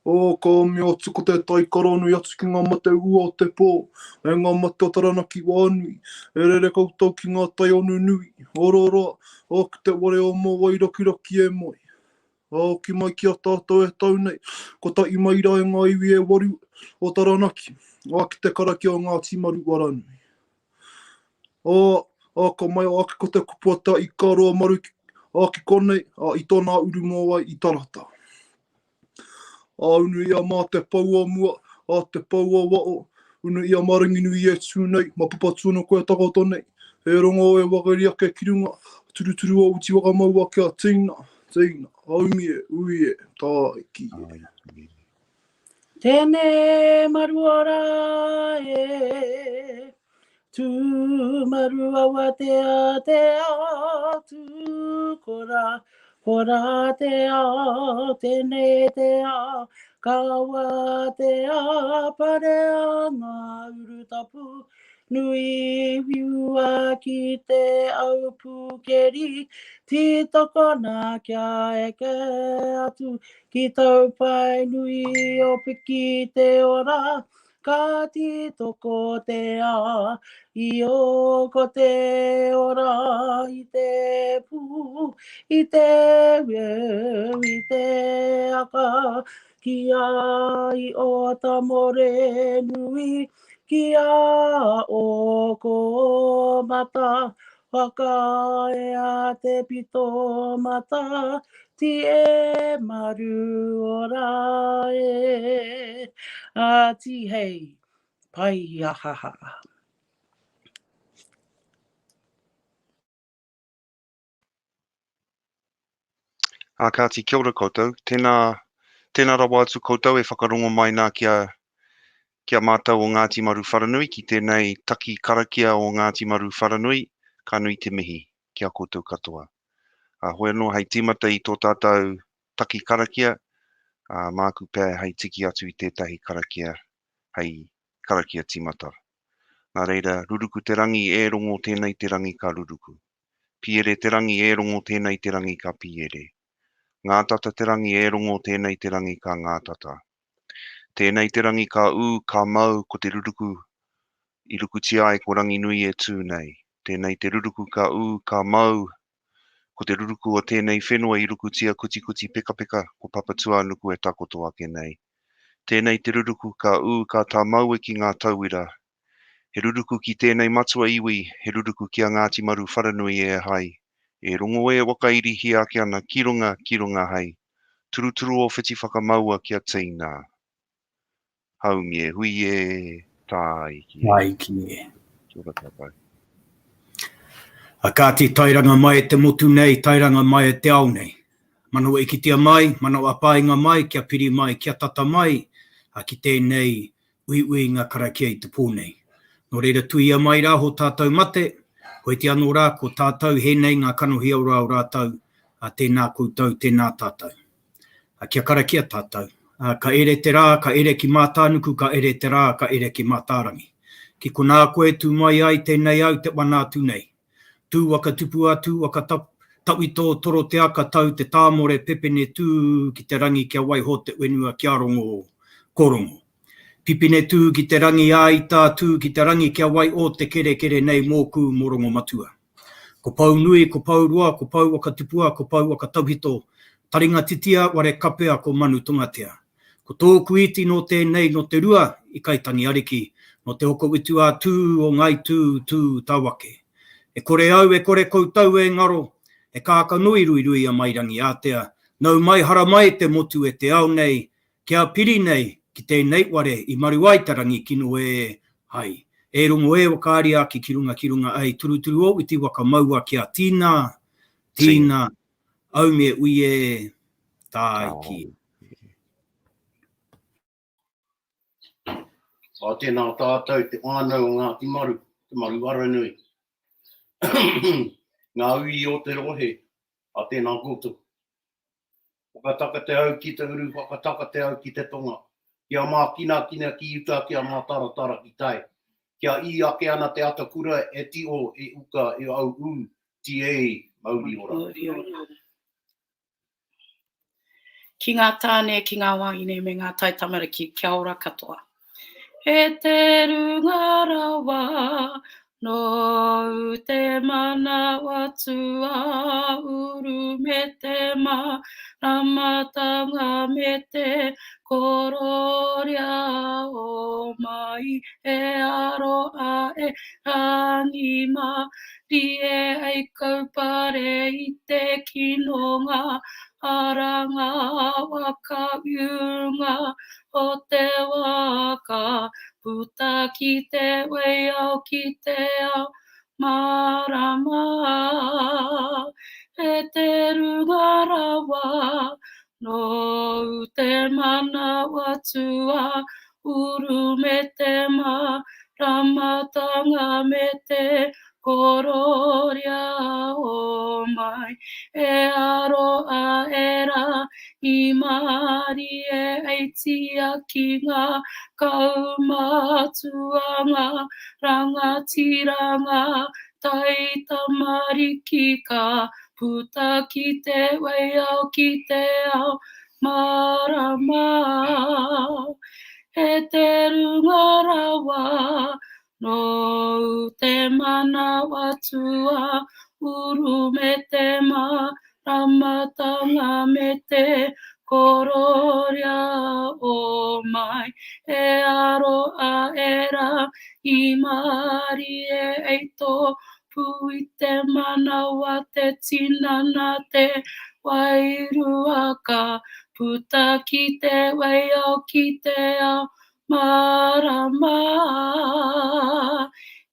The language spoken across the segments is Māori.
O ka mea tuko te tai karanui atu ki ngā mate ua o te pō, e ngā mate o Taranaki Wharanui, e rere koutou ki ngā tai onu nui, orora, o ki te ware o mō wai raki e moi. O ki mai ki a tātou e tau nei, ko ta i mai rai ngā iwi e waru o Taranaki, o ki te karakia o Ngāti Maru Wharanui. O ka mai o aki ko te kupuata i ka roa maru, a ki konei, a i tōna uru mō wai i tarata. A unu ia mā te paua mua, a te paua wao, unu ia marangi nui e tūnei, ma pupatuna koe takato nei, e rongo e wakari ake ki runga, turuturu o uti waka maua kia tīna, aumie, uie, tāiki. Tēnei maru ora e, tū maru awa te tū kora te tēnei te kawa te pare ngā uru tapu, nui wiua ki te au pukeri, ti tokona kia eke atu, ki tau pai nui o piki te ora, ka ti toko te i o ko te ora i te pū, i te weu, i te aka, ki a i o tamore nui, ki a o ko mata, waka e a te pito mata, ti e maru ora e, a ti hei, pai ahaha. Kāti, kia ora koutou. Tēnā rawa atu koutou e whakarongo mai nā kia mātou o Ngāti Maru Wharanui, ki tēnei Taki Karakia o Ngāti Maru Wharanui, ka nui te mihi, kia koutou katoa. Hoi anō hei tīmata i tō tātou Taki Karakia, māku pē hei tiki atu i tētahi karakia, hei karakia tīmata. Nā reira, ruruku te rangi e rongo tēnei te rangi ka ruruku. Piere te rangi e rongo tēnei te rangi ka piere. Ngā tata te rangi e rongo tēnei te rangi ka ngā tata. Tēnei te rangi ka ka mau ko te ruruku i ruku tia e ko rangi nui e tūnei. Tēnei te ruruku ka mau ko te ruruku o tēnei whenua i ruku tia kuti peka ko papatua nuku e takoto ake nei. Tēnei te ruruku ka tā mau e ki ngā tauira. He ruruku ki tēnei matua iwi, he ruruku ki a Ngāti Maru Wharanui e hai. E rongo e wakairi hi ake ana ki runga hei. Turuturu o whiti whakamaua kia tīna. Haumie, hui e tāiki. Tāiki e. Kia ora tāpai. Kāti tairanga mai e te motu nei, tairanga mai e te ao nei. Manawa i kitia mai, manawa pāinga mai, kia piri mai, kia tata mai, ki tēnei ui ngā karakia i te pōnei. Nō reira tuia mai rā ho tātou mate, hoi te anō rā ko tātou henei ngā kanohi au rā o rātou, tēnā koutou, tēnā tātou. Kia karakia tātou. Ka ere te rā, ka ere ki mātānuku, ka ere te rā, ka ere ki mātārangi. Ki ko nā koe tū mai ai tēnei au te wanātu nei. Tū waka tupu atu, waka tawito toro te aka tau te tāmore pepene tū ki te rangi kia waiho te wenua kia rongo korongo. Pipine tū ki te rangi āita tū ki te rangi kia wai o te kere nei mōku morongo matua. Ko pau nui, ko pau roa, ko pau waka tupua, ko pau waka tauhito. Taringa titia, ware kapea ko manu tungatea. Ko tōku iti no tēnei no te rua, i kaitangi ariki, no te hoko witu a tū o ngai tū tāwake. E kore au, e kore koutou e ngaro, e kāka nui rui a mairangi ātea. Nau mai hara mai te motu e te ao nei, kia piri nei, ki tēnei ware i maru ai tarangi kino e hai. E rongo e wakaari a ki runga ai, turuturu o iti waka maua kia tīna, aumie ui e tāiki. O tēnā tātou te whānau o Ngāti Maru, te Maru Wharanui. Ngā ui o te rohe, a tēnā koutou. Whakataka te au ki te uru, whakataka te au ki te tonga. Kia mā kina ki uta, kia mā taratara ki tai. Kia i ake ana te atakura e tio e uka e au ti e mauri ora. Ki ngā tāne, ki ngā wahine, me ngā tai tamariki, kia ora katoa. E te runga rawa, no te mana watua, uru me te ramatanga me te kororia o mai, e aroa e rangima, rie ai kaupare i te kinonga, aranga waka iunga o te waka, puta ki te weo ki te ao marama, e te runga rawa, no te mana watua, uru me te ramatanga me te kororia o mai, e aroa era i mari e eitia ki ngā kaumatuanga, rangatiranga, tai tamariki ka puta ki te weo ki te ao marama. E te runga rawa, no te mana watua, uru me te ramatanga me te kororia o mai, e aroa era i mari e eito, pui te mana wa te tinana te wairuaka, puta ki te weo ki te ao marama.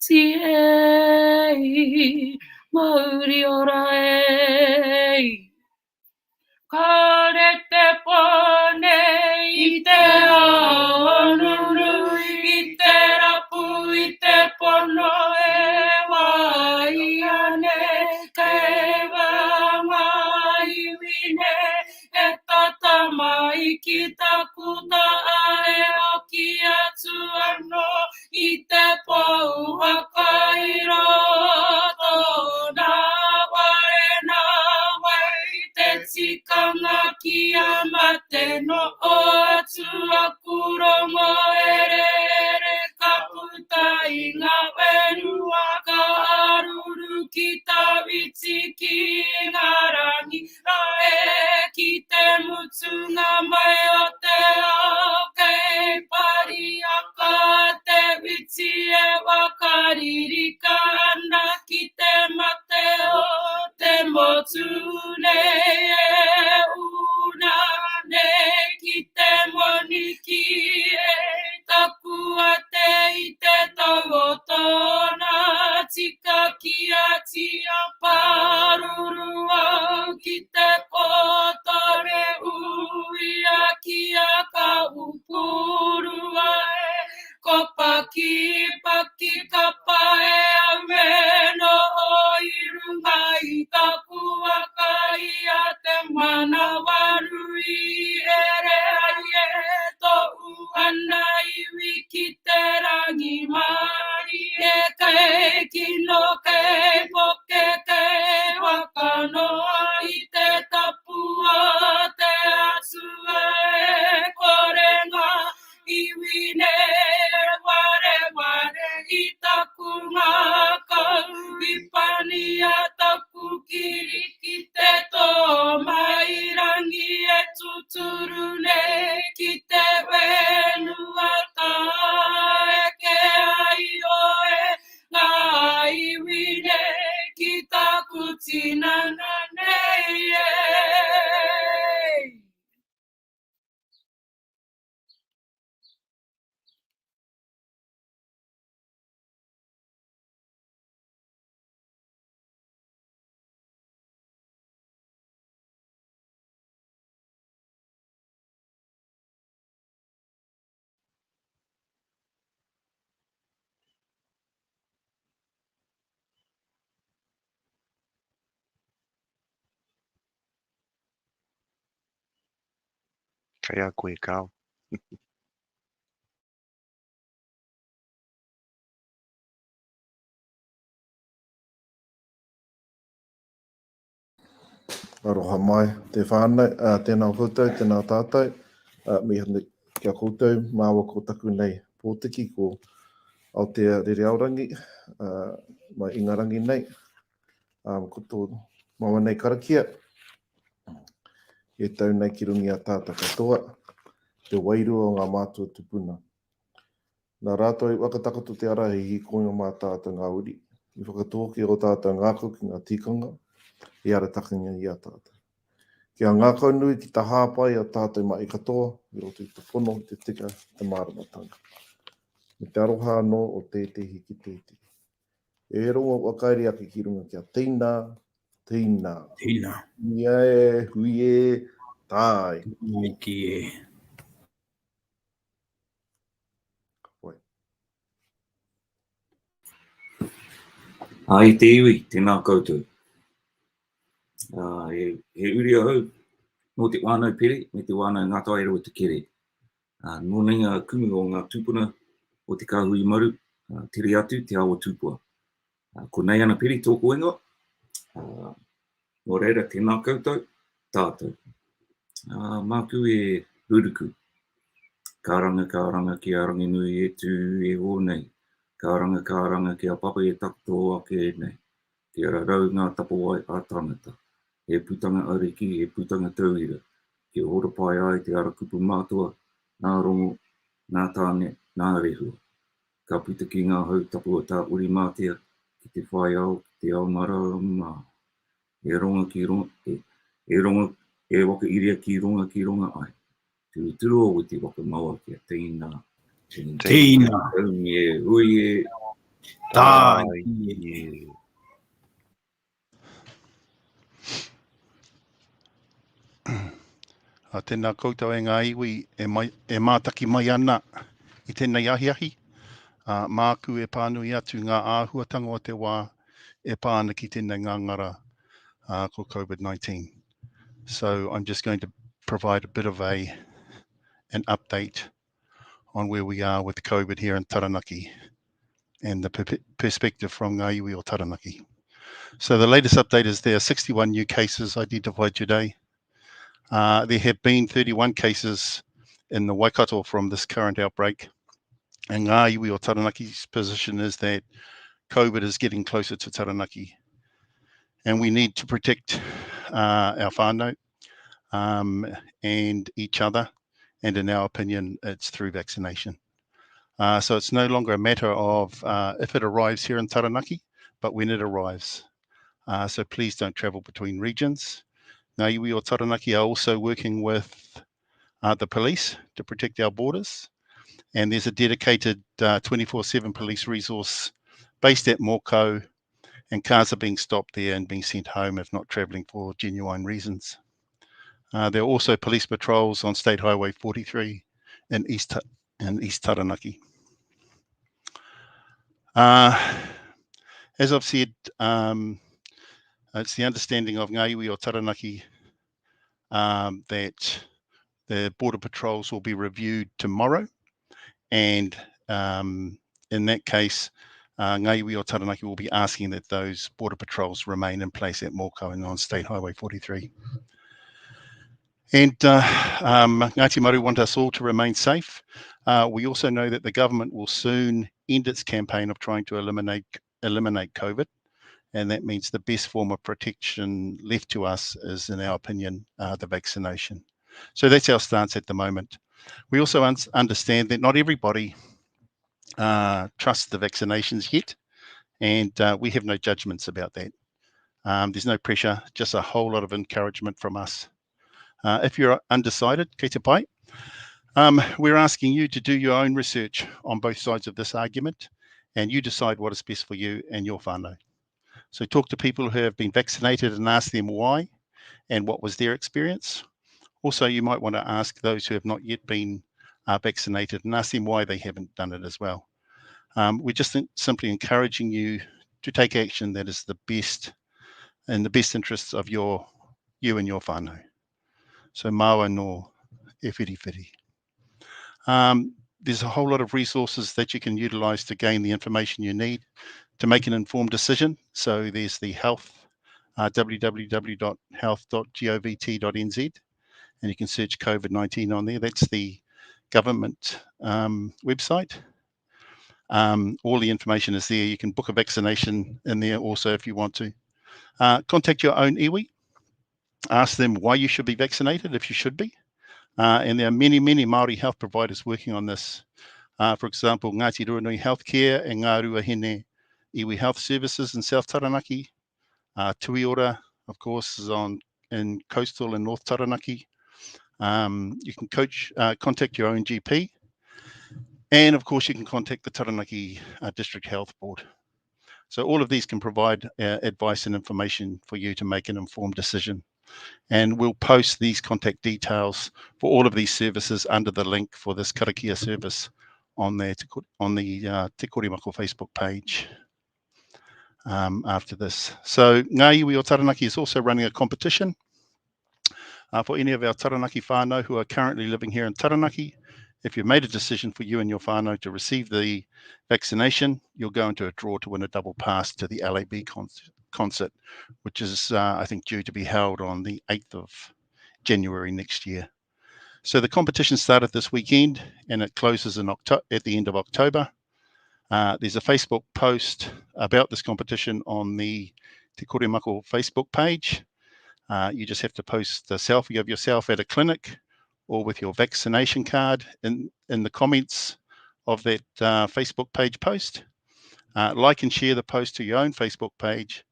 Ti ei, mauri ora ei. Kare te pone i te aonuru, i te rapu, i te pono e wai ane, kei wanga iwine, e tata mai ki takuta ae o ki atu ano, i te pou wakairo, tōna ware nā wai, te tikanga ki a mate no o atu a kurongo ere ere ka puta i ngā wenua ka aruru ki ta witi ki ngā rangi a e ki te mutunga mai o te ao kei pari a ka te witi e wakaririka ana ki te mate o te motune e una ne ki te moni ki e taku a te i te tau o tōna tika ki a tia paruru au ki te potore ui a ki a ka upurua e ko paki paki kapa e a meno o irunga i taku a kai a te mana Wharanui ere ai e to uana iwi ki te rangi mari e kei kino kei poke kei wakanoa i te tapua te asua e korenga iwine ware ware i taku ngā kau i pani a taku kiri ki te tō mai rangi e tuturu nei ki te wenua tā e ke ai oe ngā iwi nei ki taku tinana nei e. Kei a koe kāo. Aroha mai, te whānau, tēnā koutou, tēnā tātou, mi hana kia koutou, māua ko taku nei pōtiki ko Aotearoa mai Ingarangi nei, ko tō maua nei karakia, e tau nei ki rungi a tāta katoa, te wairua o ngā mātua tupuna. Nā rātou i wakatakatu te ara hi koinga mā tātou ngā uri, i whakatōki o tātou ngākau ki ngā tikanga, i ara takinga i a tātou. Kia ngākau nui ki ta hāpai a tātou mai katoa, i o te whono, te tika, te māramatanga. Me te aroha anō o tētehi ki tētehi. E rongo wakairi aki ki runga kia tīnā, tīnā. Tīnā. Ia e, hui e, tāi. Mai ki e. Wai. Ai te iwi, tēnā koutou. He uri ahau, no te wānau pere, me te wānau ngata aero o te kere. Nō nei ngā kumu o ngā tūpuna o te kāhui maru, tere atu te awa tūpua. Ko nei ana pere tōku ingoa, nō reira tēnā koutou, tātou. Māku e ruruku. Kāranga ki a ranginui e tū e o nei. Kāranga ki a papa e takuto ake nei. Ki a rau ngā tapawai a tangata. He putanga ariki, he putanga tauira. Ki ora pai ai te ara kupu mātua, nā rongo, nā tāne, nā rehua. Ka puta ki ngā hau tapua tā uri mātia, ki te whai au, ki te ao marama. E ronga ki ronga, e ronga, e waka iria ki ronga ai. Tūturo o te waka maua kia tīnā. Tīnā. Taumi e, hui e, Tāi. Tēnā koutou e ngā iwi e mātaki mai ana i tēnei ahiahi. Māku e pānui atu ngā āhuatanga o te wā e pāna ki tēnei ngangara ko COVID-19. So I'm just going to provide a bit of an update on where we are with COVID here in Taranaki and the perspective from ngā iwi o Taranaki. So the latest update is there are 61 new cases identified today. There have been 31 cases in the Waikato from this current outbreak. And ngā iwi o Taranaki's position is that COVID is getting closer to Taranaki. And we need to protect our whānau and each other. And in our opinion, it's through vaccination. So it's no longer a matter of if it arrives here in Taranaki, but when it arrives. So please don't travel between regions. Ngā iwi o Taranaki are also working with the police to protect our borders. And there's a dedicated 24/7 police resource based at Mokau, and cars are being stopped there and being sent home if not travelling for genuine reasons. There are also police patrols on State Highway 43 in East Taranaki. As I've said, it's the understanding of ngā iwi o Taranaki that the border patrols will be reviewed tomorrow, and in that case, ngā iwi o Taranaki will be asking that those border patrols remain in place at Mokau and on State Highway 43. And Ngāti Maru want us all to remain safe. We also know that the government will soon end its campaign of trying to eliminate COVID. And that means the best form of protection left to us is, in our opinion, the vaccination. So that's our stance at the moment. We also understand that not everybody trusts the vaccinations yet, and we have no judgments about that. There's no pressure, just a whole lot of encouragement from us. If you're undecided, kei te pai, we're asking you to do your own research on both sides of this argument, and you decide what is best for you and your whānau. So talk to people who have been vaccinated and ask them why and what was their experience. Also, you might want to ask those who have not yet been vaccinated and ask them why they haven't done it as well. We're just simply encouraging you to take action that is the best, in the best interests of you and your whānau. So māua no e whiriwhiri. There's a whole lot of resources that you can utilise to gain the information you need to make an informed decision. So there's the health www.health.govt.nz, and you can search COVID-19 on there. That's the government website. All the information is there. You can book a vaccination in there also if you want to. Contact your own iwi. Ask them why you should be vaccinated if you should be. And there are many, many Māori health providers working on this. For example, Ngāti Maru Healthcare and Ngā Ruahine Iwi Health Services in South Taranaki. Tuiora, of course, is in coastal and North Taranaki. You can contact your own GP. And of course, you can contact the Taranaki District Health Board. So all of these can provide advice and information for you to make an informed decision. And we'll post these contact details for all of these services under the link for this Karakia service on the Te Korimako Facebook page after this. So Ngā Iwi o Taranaki is also running a competition for any of our Taranaki whānau who are currently living here in Taranaki. If you've made a decision for you and your whānau to receive the vaccination, you'll go into a draw to win a double pass to the LAB concert, which is, I think, due to be held on the 8th of January next year. So the competition started this weekend and it closes at the end of October. There's a Facebook post about this competition on the Te Korimako Facebook page. You just have to post a selfie of yourself at a clinic or with your vaccination card in the comments of that Facebook page post. Like and share the post to your own Facebook page,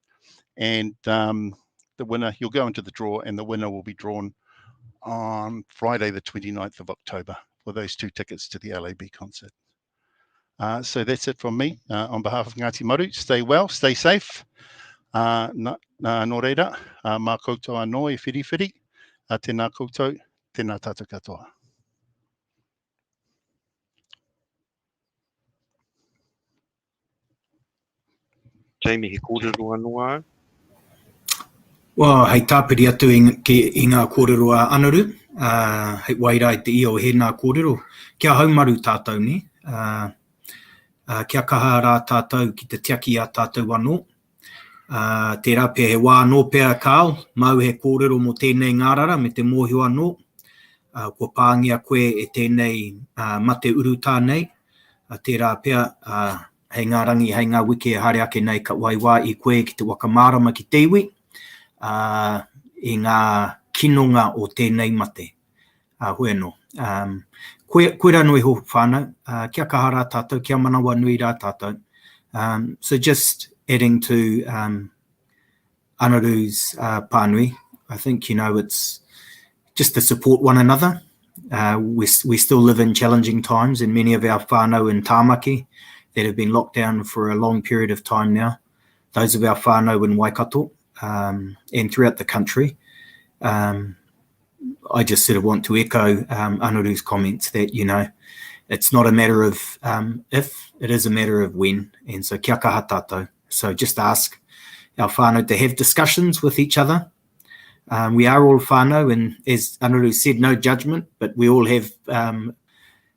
and the winner, you'll go into the draw, and the winner will be drawn on Friday the 29th of October for those 2 tickets to the LAB concert. So that's it from me. On behalf of Ngāti Maru, stay well, stay safe. Nō reira, mā koutou anō e whiriwhiri, tēnā koutou, tēnā tātou katoa. Jamie, he kōrero anō au? Well, hei tāpiri atu i ngā kōrero a Anaru. Hei wairai te io he nā kōrero. Kia haumaru tātou ne. Kia kaha rā tātou ki te tiaki a tātou anō. Tērā pia he wā anō pia kāo. Mau he kōrero mo tēnei ngārara me te mōhio anō. Ko pāngia koe e tēnei mate uru tānei. Tērā pia hei ngā rangi, hei ngā wiki e haere ake nei ka waiwā i koe ki te wakamārama ki te iwi. I ngā kinonga o tēnei mate. Hoi anō. Koe rā nui ho whānau. Kia kaha rā tātou, kia manawa nui rā tātou. So just adding to Anaru's pānui, I think, it's just to support one another. We still live in challenging times, and many of our whānau in Tāmaki that have been locked down for a long period of time now. Those of our whānau in Waikato and throughout the country. I just sort of want to echo Anaru's comments that, it's not a matter of if, it is a matter of when. And so kia kaha tātou. So just ask our whānau to have discussions with each other. We are all whānau, and as Anaru said, no judgment, but we all have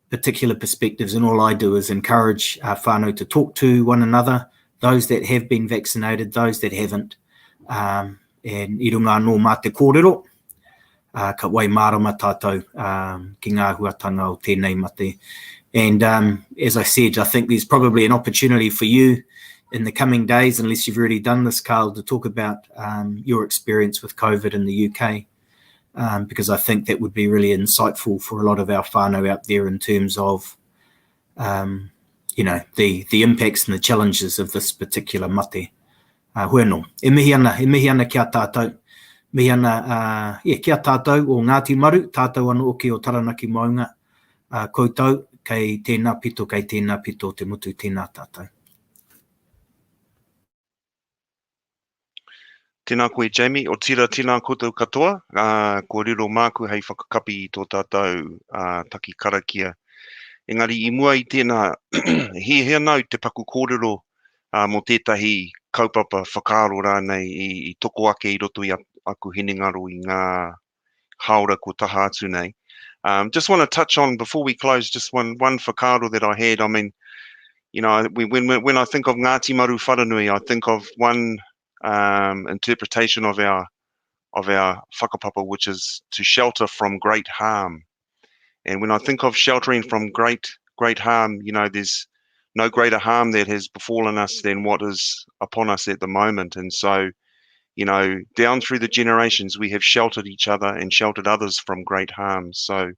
particular perspectives, and all I do is encourage our whānau to talk to one another, those that have been vaccinated, those that haven't. And I runga anō mā te kōrero, ka wai mārama tātou ki ngā huatanga o tēnei mate. And as I said, I think there's probably an opportunity for you in the coming days, unless you've already done this, Carl, to talk about your experience with COVID in the UK, because I think that would be really insightful for a lot of our whānau out there in terms of, the impacts and the challenges of this particular mate. Hoi anō. E mihi ana kia tātou. Mihi ana, kia tātou o Ngāti Maru, tātou anō oki o Taranaki Maunga, koutou, kei tēnā pito, te mutu tēnā tātou. Tēnā koe, Jamie. O tira tēnā koutou katoa. Ko riro māku hei whakakapi i tō tātou Taki Karakia. Engari, i mua i tēnā he nau te paku kōrero mō tētahi kaupapa whakaaro rānei i toko ake i roto i aku hinengaro i ngā haora ko taha atu nei. Just want to touch on, before we close, just one whakaaro that I had. I mean, when I think of Ngāti Maru Wharanui, I think of one interpretation of our whakapapa, which is to shelter from great harm. And when I think of sheltering from great harm, you know, there's no greater harm that has befallen us than what is upon us at the moment. And so, you know, down through the generations, we have sheltered each other and sheltered others from great harm. So,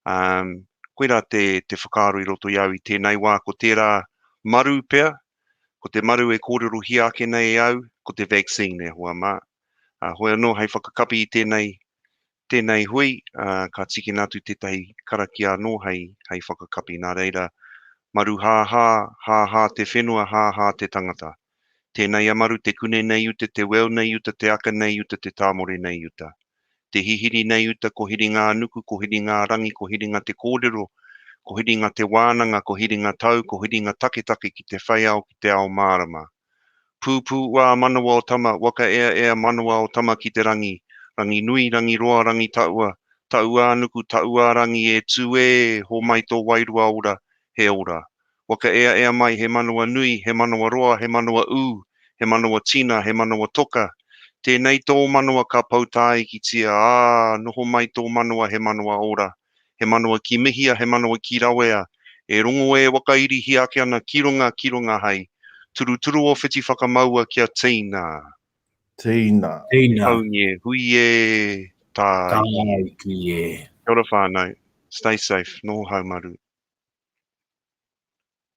koe rā te whakaaro I roto iau I tēnei wā, ko tērā maru pea, ko te maru e kōrero hi ake nei au, ko te vaccine e hoa mā. Hoi anō, hei whakakapi I tēnei hui, ka tiki nātu tētahi karakia anō hei whakakapi nā reira. Maru hā te whenua, hā te tangata. Tēnei amaru te kune nei uta, te weo nei uta, te aka nei uta, te tāmore nei uta. Te hihiri nei uta, ko hiri ngā nuku, ko hiri ngā rangi, ko hiri ngā te kōrero, ko hiri ngā te wānanga, ko hiri ngā tau, ko hiri ngā take ki te whaiao, ki te ao mārama. Pūpū wā manawa o tama, waka ea manawa o tama ki te rangi nui, rangi roa, rangi taua nuku, taua rangi e tue, ho mai tō wairua ora, he ora. Waka ea mai, he manawa nui, he manawa roa, he manawa he manawa tina, he manawa toka. Tēnei tō manawa ka pautai ki tia, noho mai tō manawa, he manawa ora. He manawa ki mihia, he manawa ki rawea. E rongo e wakairi hi ake ana ki runga hei. Turu o whiti whakamaua kia tīna. Tīna. Haunye, hui e, tā Tā ki e. Kia ora whānau. Stay safe. Nō haumaru.